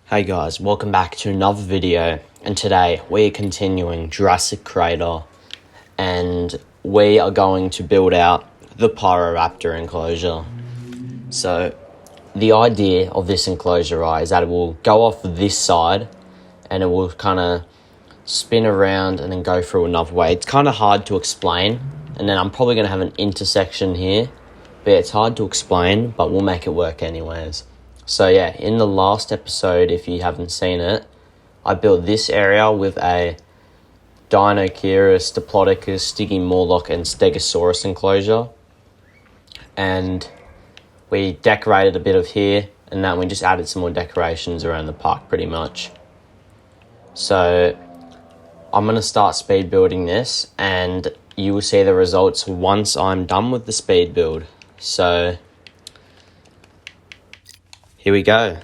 Hey guys, welcome back to another video, and today we are continuing Jurassic Crater, and we are going to build out the pyroraptor enclosure. So the idea of this enclosure, right, is that it will go off this side and it will kind of spin around and then go through another way. It's kind of hard to explain, and then I'm probably going to have an intersection here, but it's hard to explain, but we'll make it work anyways. So yeah, in the last episode, if you haven't seen it, I built this area with a Dinocheirus, Diplodocus, Stygimoloch, and Stegosaurus enclosure. And we decorated a bit of here, and then we just added some more decorations around the park pretty much. So I'm going to start speed building this, and you will see the results once I'm done with the speed build. So here we go.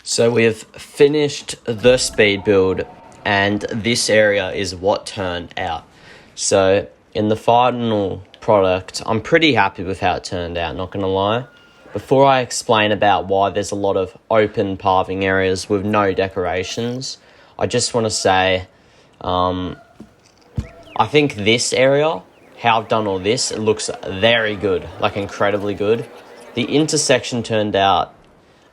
So we've finished the speed build, and this area is what turned out. So in the final product, I'm pretty happy with how it turned out, not gonna lie. Before I explain about why there's a lot of open pathing areas with no decorations, I just want to say, I think this area, how I've done all this, it looks very good, like incredibly good. The intersection turned out,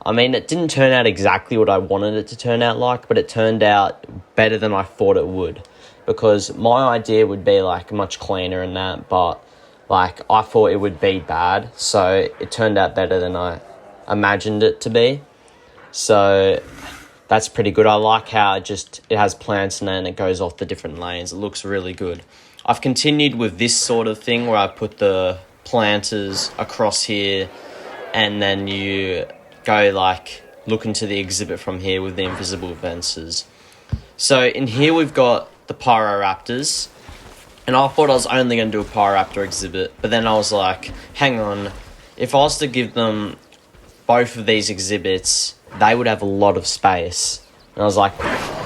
I mean, it didn't turn out exactly what I wanted it to turn out like, but it turned out better than I thought it would. Because my idea would be like much cleaner and that, but like I thought it would be bad. So it turned out better than I imagined it to be. So that's pretty good. I like how it has plants in it and it goes off the different lanes. It looks really good. I've continued with this sort of thing where I put the planters across here and then you go like look into the exhibit from here with the invisible fences. So in here we've got the pyroraptors, and I thought I was only going to do a pyroraptor exhibit, but then I was like, hang on, if I was to give them both of these exhibits, they would have a lot of space. And I was like,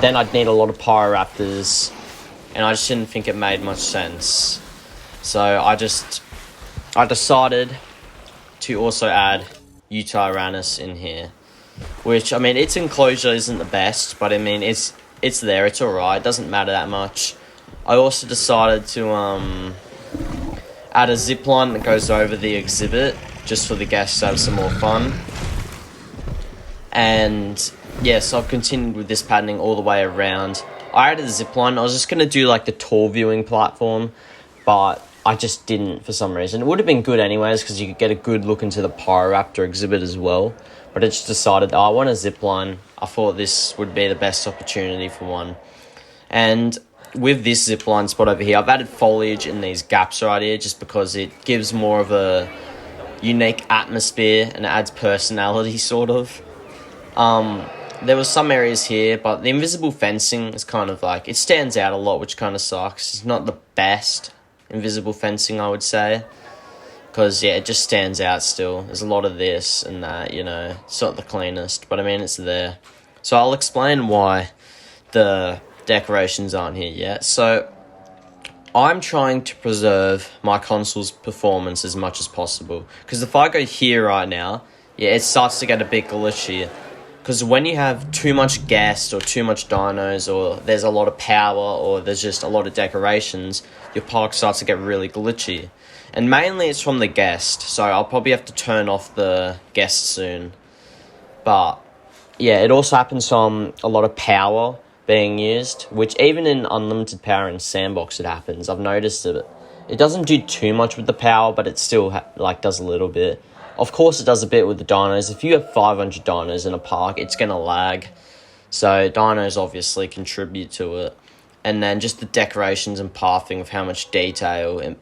then I'd need a lot of pyroraptors, and I just didn't think it made much sense. So I decided to also add yutyrannus in here, which, I mean, its enclosure isn't the best, but I mean, it's there, it's alright, it doesn't matter that much. I also decided to add a zip line that goes over the exhibit, just for the guests to have some more fun. And yeah, so I've continued with this patterning all the way around. I added a zip line. I was just going to do like the tall viewing platform, but I just didn't for some reason. It would have been good anyways, because you could get a good look into the pyroraptor exhibit as well. But I just decided, I want a zip line. I thought this would be the best opportunity for one. And with this zip line spot over here, I've added foliage in these gaps right here, just because it gives more of a unique atmosphere and it adds personality, sort of. There was some areas here, but the invisible fencing is kind of like, it stands out a lot, which kind of sucks. It's not the best invisible fencing, I would say, because yeah, it just stands out still. There's a lot of this and that, you know. It's not the cleanest, but I mean, it's there. So I'll explain why the decorations aren't here yet. So I'm trying to preserve my console's performance as much as possible, because if I go here right now, yeah, it starts to get a bit glitchy. Because when you have too much guests or too much dinos, or there's a lot of power, or there's just a lot of decorations, your park starts to get really glitchy. And mainly it's from the guest, so I'll probably have to turn off the guest soon. But yeah, it also happens from a lot of power being used, which even in unlimited power in Sandbox it happens. I've noticed it. It doesn't do too much with the power, but it still does a little bit. Of course, it does a bit with the dinos. If you have 500 dinos in a park, it's going to lag. So dinos obviously contribute to it. And then just the decorations and pathing of how much detail it,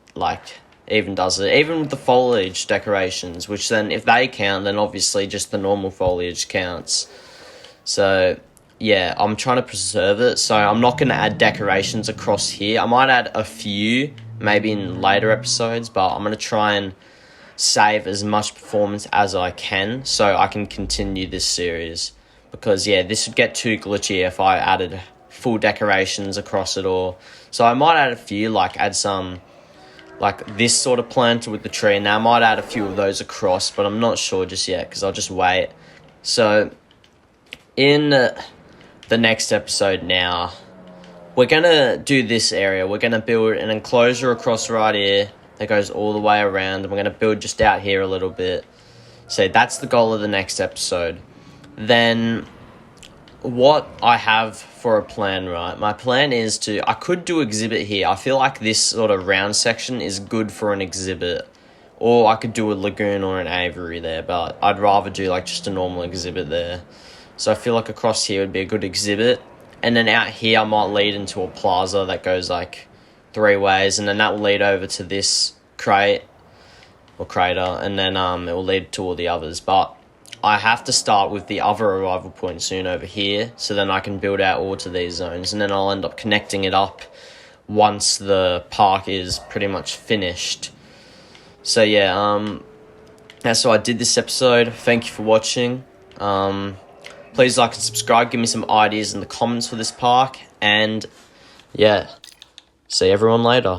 even does it. Even with the foliage decorations, which then, if they count, then obviously just the normal foliage counts. So yeah, I'm trying to preserve it. So I'm not going to add decorations across here. I might add a few, maybe in later episodes, but I'm going to try and save as much performance as I can so I can continue this series, because yeah, this would get too glitchy if I added full decorations across it all. So I might add a few, add some this sort of plant with the tree, and I might add a few of those across, but I'm not sure just yet because I'll just wait. So in the next episode now, we're gonna do this area. We're gonna build an enclosure across right here that goes all the way around, and we're going to build just out here a little bit. So that's the goal of the next episode. Then what I have for a plan, right? My plan is I could do exhibit here. I feel like this sort of round section is good for an exhibit. Or I could do a lagoon or an aviary there, but I'd rather do just a normal exhibit there. So I feel like across here would be a good exhibit. And then out here I might lead into a plaza that goes 3 ways, and then that will lead over to this crater, and then it will lead to all the others. But I have to start with the other arrival point soon over here, so then I can build out all to these zones, and then I'll end up connecting it up once the park is pretty much finished. So yeah, that's what I did this episode. Thank you for watching. Please like and subscribe, give me some ideas in the comments for this park, and yeah, see everyone later.